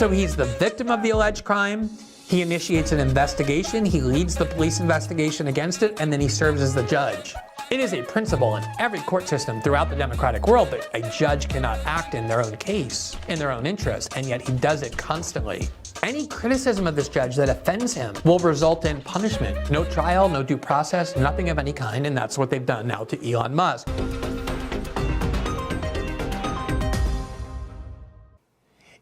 So he's the victim of the alleged crime. He initiates an investigation, he leads the police investigation against it, and then he serves as the judge. It is a principle in every court system throughout the democratic world that a judge cannot act in their own case, in their own interest, and yet he does it constantly. Any criticism of this judge that offends him will result in punishment. No trial, no due process, nothing of any kind, and that's what they've done now to Elon Musk.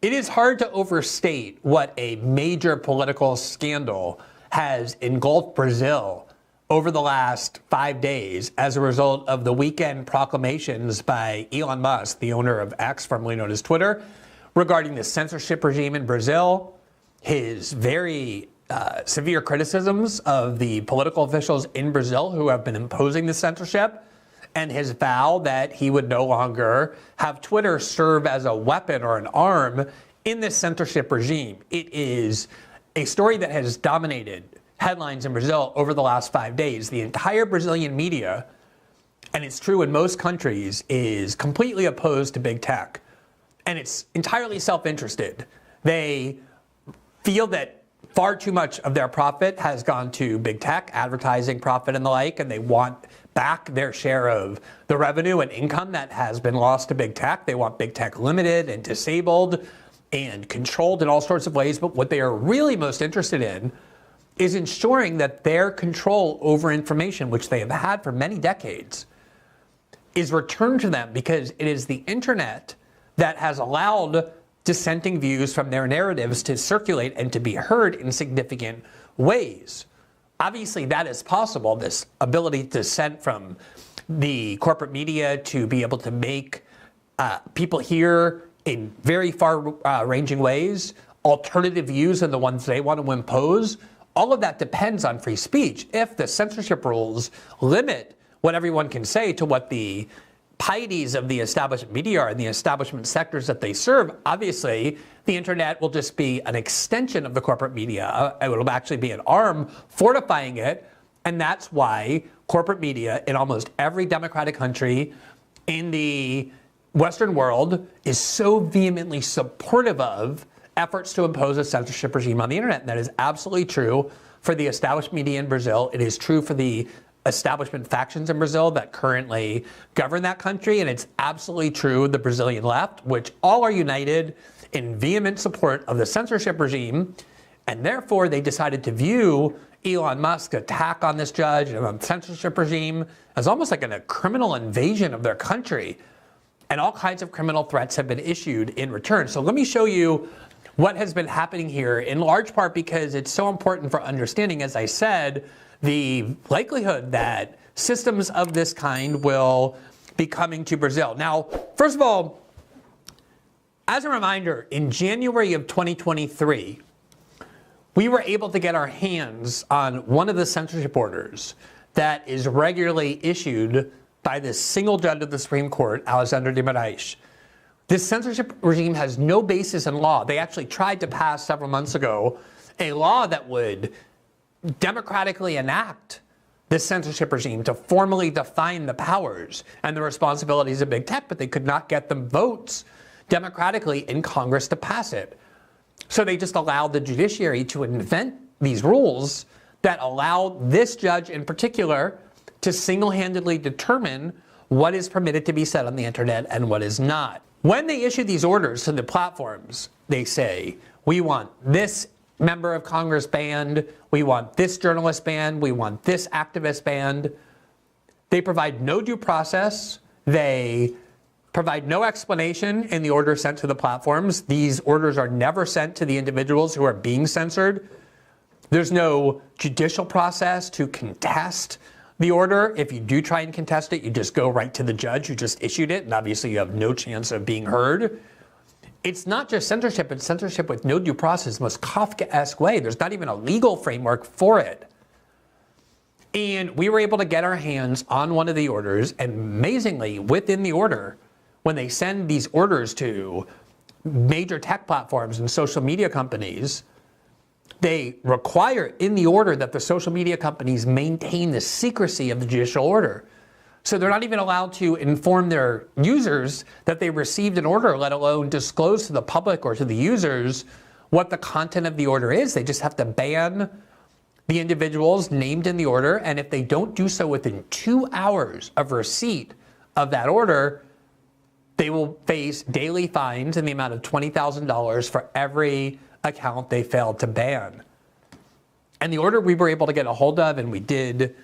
It is hard to overstate what a major political scandal has engulfed Brazil over the last 5 days as a result of the weekend proclamations by Elon Musk, the owner of X, formerly known as Twitter, regarding the censorship regime in Brazil, his very severe criticisms of the political officials in Brazil who have been imposing the censorship, and his vow that he would no longer have Twitter serve as a weapon or an arm in this censorship regime. It is a story that has dominated headlines in Brazil over the last 5 days. The entire Brazilian media, and it's true in most countries, is completely opposed to big tech. And it's entirely self-interested. They feel that far too much of their profit has gone to big tech, advertising profit and the like, and they want back their share of the revenue and income that has been lost to big tech. They want big tech limited and disabled and controlled in all sorts of ways. But what they are really most interested in is ensuring that their control over information, which they have had for many decades, is returned to them, because it is the internet that has allowed dissenting views from their narratives to circulate and to be heard in significant ways. Obviously, that is possible, this ability to dissent from the corporate media to be able to make people hear in very far-ranging ways alternative views than the ones they want to impose. All of that depends on free speech. If the censorship rules limit what everyone can say to what the pieties of the establishment media are and the establishment sectors that they serve, obviously the internet will just be an extension of the corporate media. It will actually be an arm fortifying it. And that's why corporate media in almost every democratic country in the Western world is so vehemently supportive of efforts to impose a censorship regime on the internet. And that is absolutely true for the established media in Brazil. It is true for the establishment factions in Brazil that currently govern that country. And it's absolutely true the Brazilian left, which all are united in vehement support of the censorship regime. And therefore, they decided to view Elon Musk's attack on this judge and on the censorship regime as almost like a criminal invasion of their country. And all kinds of criminal threats have been issued in return. So let me show you what has been happening here, in large part because it's so important for understanding, as I said, the likelihood that systems of this kind will be coming to Brazil. Now, first of all, as a reminder, in January of 2023, we were able to get our hands on one of the censorship orders that is regularly issued by this single judge of the Supreme Court, Alexandre de Moraes. This censorship regime has no basis in law. They actually tried to pass several months ago a law that would democratically enact this censorship regime to formally define the powers and the responsibilities of big tech, but they could not get them votes democratically in Congress to pass it. So they just allowed the judiciary to invent these rules that allow this judge in particular to single-handedly determine what is permitted to be said on the internet and what is not. When they issue these orders to the platforms, they say, we want this member of Congress banned, we want this journalist banned, we want this activist banned. They provide no due process. They provide no explanation in the order sent to the platforms. These orders are never sent to the individuals who are being censored. There's no judicial process to contest the order. If you do try and contest it, you just go right to the judge who just issued it, and obviously you have no chance of being heard. It's not just censorship, it's censorship with no due process, most Kafkaesque way. There's not even a legal framework for it. And we were able to get our hands on one of the orders, and amazingly, within the order, when they send these orders to major tech platforms and social media companies, they require in the order that the social media companies maintain the secrecy of the judicial order. So they're not even allowed to inform their users that they received an order, let alone disclose to the public or to the users what the content of the order is. They just have to ban the individuals named in the order, and if they don't do so within 2 hours of receipt of that order, they will face daily fines in the amount of $20,000 for every account they failed to ban. And the order we were able to get a hold of, and we did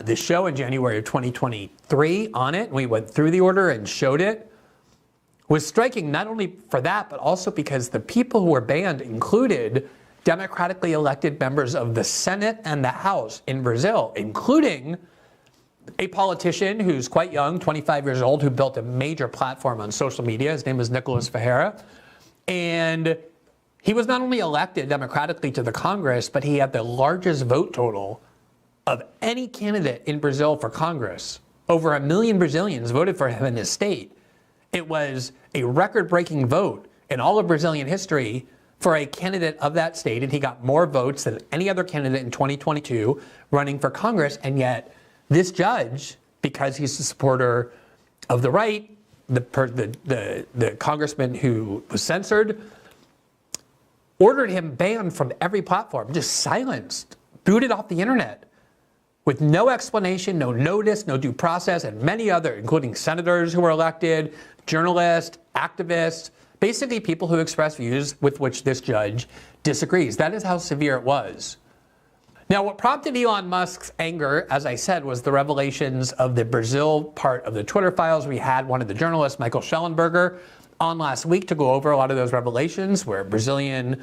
this show in January of 2023 on it, and we went through the order and showed it, was striking not only for that, but also because the people who were banned included democratically elected members of the Senate and the House in Brazil, including a politician who's quite young, 25 years old, who built a major platform on social media. His name is Nicolas Ferreira. And he was not only elected democratically to the Congress, but he had the largest vote total of any candidate in Brazil for Congress. Over 1 million Brazilians voted for him in his state. It was a record-breaking vote in all of Brazilian history for a candidate of that state, and he got more votes than any other candidate in 2022 running for Congress. And yet this judge, because he's a supporter of the right, the congressman who was censored, ordered him banned from every platform, just silenced, booted off the internet, with no explanation, no notice, no due process, and many other, including senators who were elected, journalists, activists, basically people who express views with which this judge disagrees. That is how severe it was. Now, what prompted Elon Musk's anger, as I said, was the revelations of the Brazil part of the Twitter files. We had one of the journalists, Michael Schellenberger, on last week to go over a lot of those revelations, where Brazilian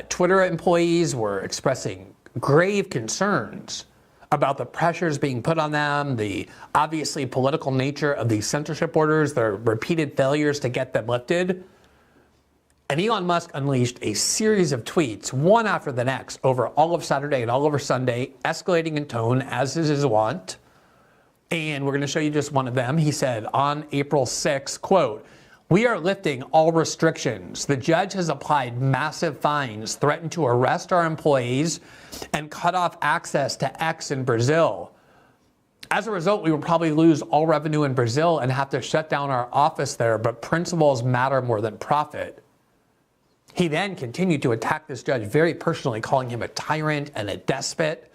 Twitter employees were expressing grave concerns about the pressures being put on them, the obviously political nature of these censorship orders, their repeated failures to get them lifted. And Elon Musk unleashed a series of tweets, one after the next, over all of Saturday and all over Sunday, escalating in tone, as is his wont. And we're going to show you just one of them. He said on April 6th, quote, "We are lifting all restrictions. The judge has applied massive fines, threatened to arrest our employees, and cut off access to X in Brazil. As a result, we will probably lose all revenue in Brazil and have to shut down our office there, but principles matter more than profit." He then continued to attack this judge very personally, calling him a tyrant and a despot,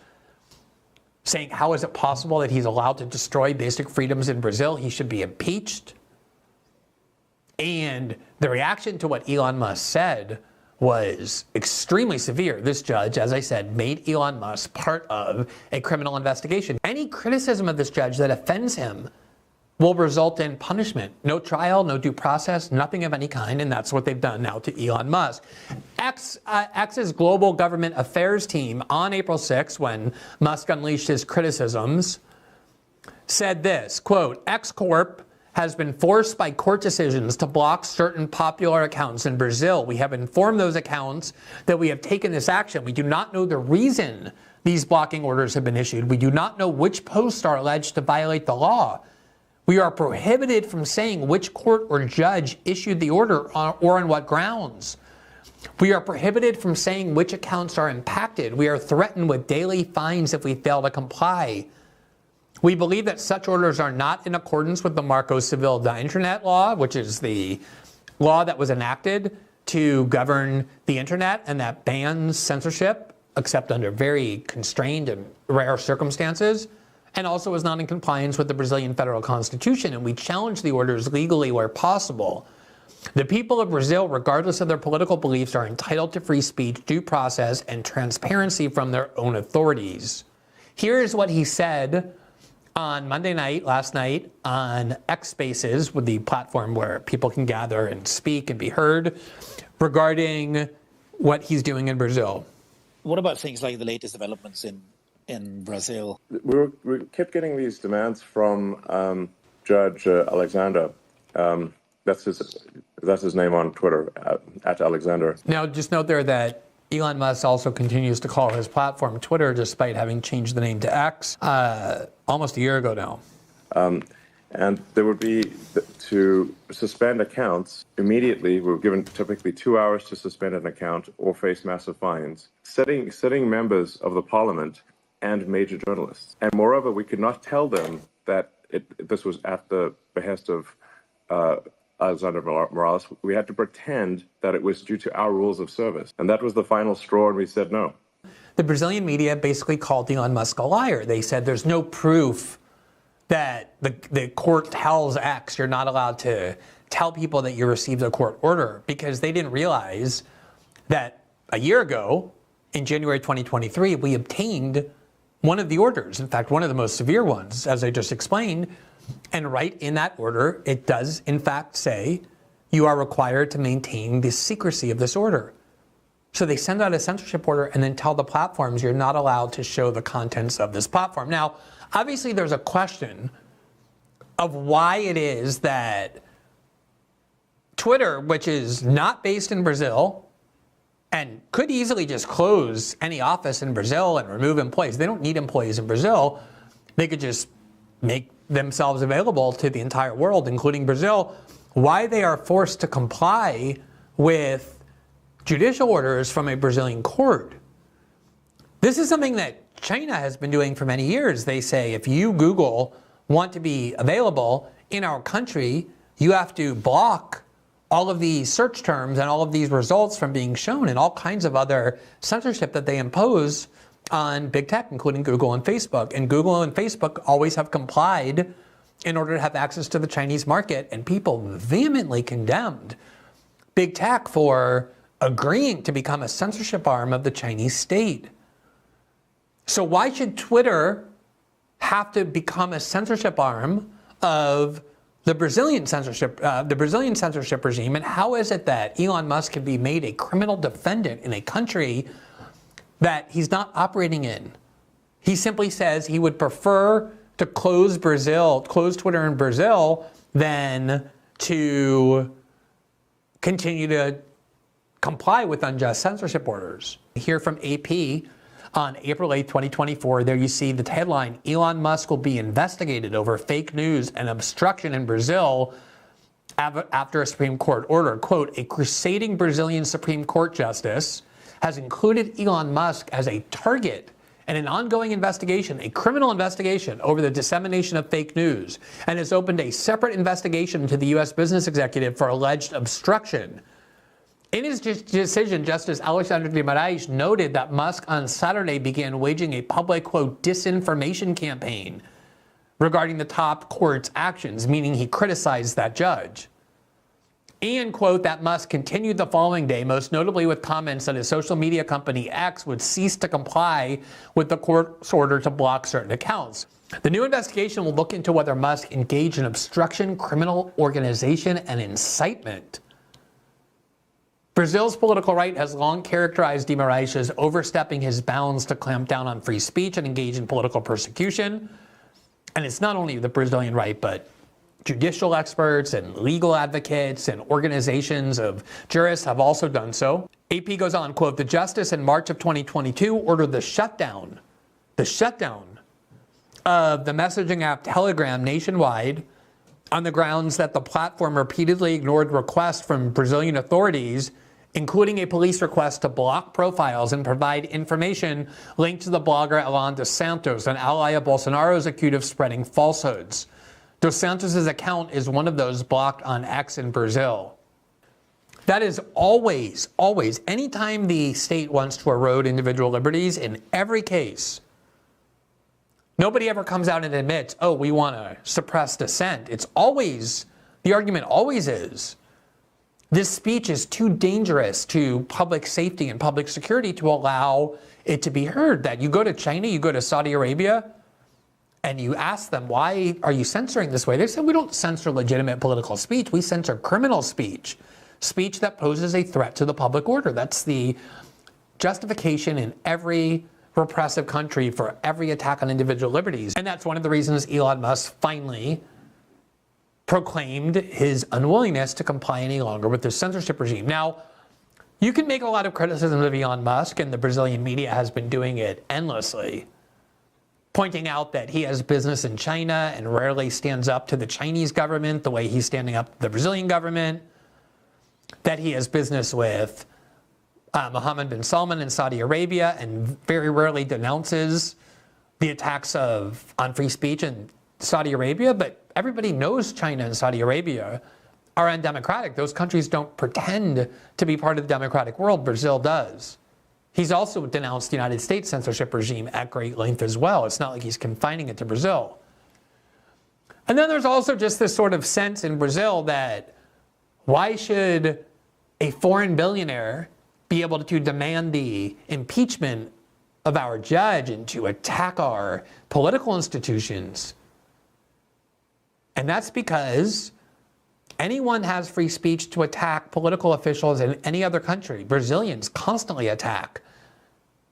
saying how is it possible that he's allowed to destroy basic freedoms in Brazil? He should be impeached. And the reaction to what Elon Musk said was extremely severe. This judge, as I said, made Elon Musk part of a criminal investigation. Any criticism of this judge that offends him will result in punishment. No trial, no due process, nothing of any kind, and that's what they've done now to Elon Musk. X's global government affairs team on April 6th, when Musk unleashed his criticisms, said this, quote, "X Corp has been forced by court decisions to block certain popular accounts in Brazil. We have informed those accounts that we have taken this action. We do not know the reason these blocking orders have been issued. We do not know which posts are alleged to violate the law. We are prohibited from saying which court or judge issued the order or on what grounds. We are prohibited from saying which accounts are impacted. We are threatened with daily fines if we fail to comply. We believe that such orders are not in accordance with the Marco Civil da Internet law, which is the law that was enacted to govern the internet and that bans censorship, except under very constrained and rare circumstances, and also is not in compliance with the Brazilian federal constitution. And we challenge the orders legally where possible. The people of Brazil, regardless of their political beliefs, are entitled to free speech, due process, and transparency from their own authorities." Here's what he said on Monday night, last night, on X Spaces, with the platform where people can gather and speak and be heard, regarding what he's doing in Brazil. What about things like the latest developments in Brazil? We kept getting these demands from Judge Alexander. That's his name on Twitter, at Alexander. Now, just note there that Elon Musk also continues to call his platform Twitter, despite having changed the name to X almost a year ago now. And there would be, to suspend accounts immediately, we're given typically 2 hours to suspend an account or face massive fines, sitting members of the parliament and major journalists. And moreover, we could not tell them that this was at the behest of Alexandre Moraes, we had to pretend that it was due to our rules of service. And that was the final straw, and we said no. The Brazilian media basically called Elon Musk a liar. They said there's no proof that the court tells X you're not allowed to tell people that you received a court order, because they didn't realize that a year ago, in January 2023, we obtained one of the orders, in fact, one of the most severe ones, as I just explained. And right in that order, it does, in fact, say you are required to maintain the secrecy of this order. So they send out a censorship order and then tell the platforms you're not allowed to show the contents of this platform. Now, obviously, there's a question of why it is that Twitter, which is not based in Brazil, and could easily just close any office in Brazil and remove employees. They don't need employees in Brazil. They could just make themselves available to the entire world, including Brazil. Why they are forced to comply with judicial orders from a Brazilian court. This is something that China has been doing for many years. They say if you, Google, want to be available in our country, you have to block all of these search terms and all of these results from being shown, and all kinds of other censorship that they impose on big tech, including Google and Facebook. And Google and Facebook always have complied in order to have access to the Chinese market, and people vehemently condemned big tech for agreeing to become a censorship arm of the Chinese state. So why should Twitter have to become a censorship arm of the Brazilian censorship regime? And how is it that Elon Musk can be made a criminal defendant in a country that he's not operating in? He simply says he would prefer to close Twitter in Brazil than to continue to comply with unjust censorship orders. Here from AP on April 8, 2024, there you see the headline, Elon Musk will be investigated over fake news and obstruction in Brazil after a Supreme Court order. Quote, a crusading Brazilian Supreme Court justice has included Elon Musk as a target in an ongoing investigation, a criminal investigation over the dissemination of fake news, and has opened a separate investigation into the U.S. business executive for alleged obstruction. In his decision, Justice Alexandre de Moraes noted that Musk on Saturday began waging a public, quote, disinformation campaign regarding the top court's actions, meaning he criticized that judge. And, quote, that Musk continued the following day, most notably with comments that his social media company X would cease to comply with the court's order to block certain accounts. The new investigation will look into whether Musk engaged in obstruction, criminal organization, and incitement. Brazil's political right has long characterized de Moraes as overstepping his bounds to clamp down on free speech and engage in political persecution. And it's not only the Brazilian right, but judicial experts and legal advocates and organizations of jurists have also done so. AP goes on, quote, the justice in March of 2022 ordered the shutdown of the messaging app Telegram nationwide on the grounds that the platform repeatedly ignored requests from Brazilian authorities, including a police request to block profiles and provide information linked to the blogger Elon dos Santos, an ally of Bolsonaro's accused of spreading falsehoods. Dos Santos' account is one of those blocked on X in Brazil. That is always, anytime the state wants to erode individual liberties, in every case, nobody ever comes out and admits, oh, we want to suppress dissent. It's always, the argument always is, this speech is too dangerous to public safety and public security to allow it to be heard. That you go to China, you go to Saudi Arabia, and you ask them, why are you censoring this way? They say, we don't censor legitimate political speech. We censor criminal speech, speech that poses a threat to the public order. That's the justification in every repressive country for every attack on individual liberties. And that's one of the reasons Elon Musk finally proclaimed his unwillingness to comply any longer with the censorship regime. Now, you can make a lot of criticisms of Elon Musk, and the Brazilian media has been doing it endlessly, pointing out that he has business in China and rarely stands up to the Chinese government the way he's standing up to the Brazilian government, that he has business with Mohammed bin Salman in Saudi Arabia and very rarely denounces the attacks on free speech in Saudi Arabia. But everybody knows China and Saudi Arabia are undemocratic. Those countries don't pretend to be part of the democratic world. Brazil does. He's also denounced the United States censorship regime at great length as well. It's not like he's confining it to Brazil. And then there's also just this sort of sense in Brazil that why should a foreign billionaire be able to demand the impeachment of our judge and to attack our political institutions? And that's because anyone has free speech to attack political officials in any other country. Brazilians constantly attack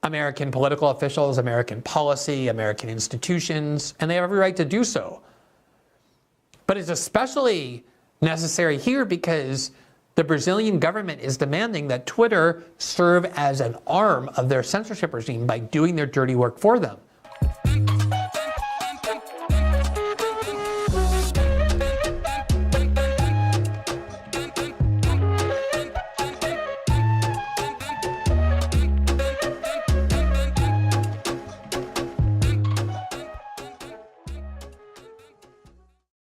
American political officials, American policy, American institutions, and they have every right to do so. But it's especially necessary here because the Brazilian government is demanding that Twitter serve as an arm of their censorship regime by doing their dirty work for them.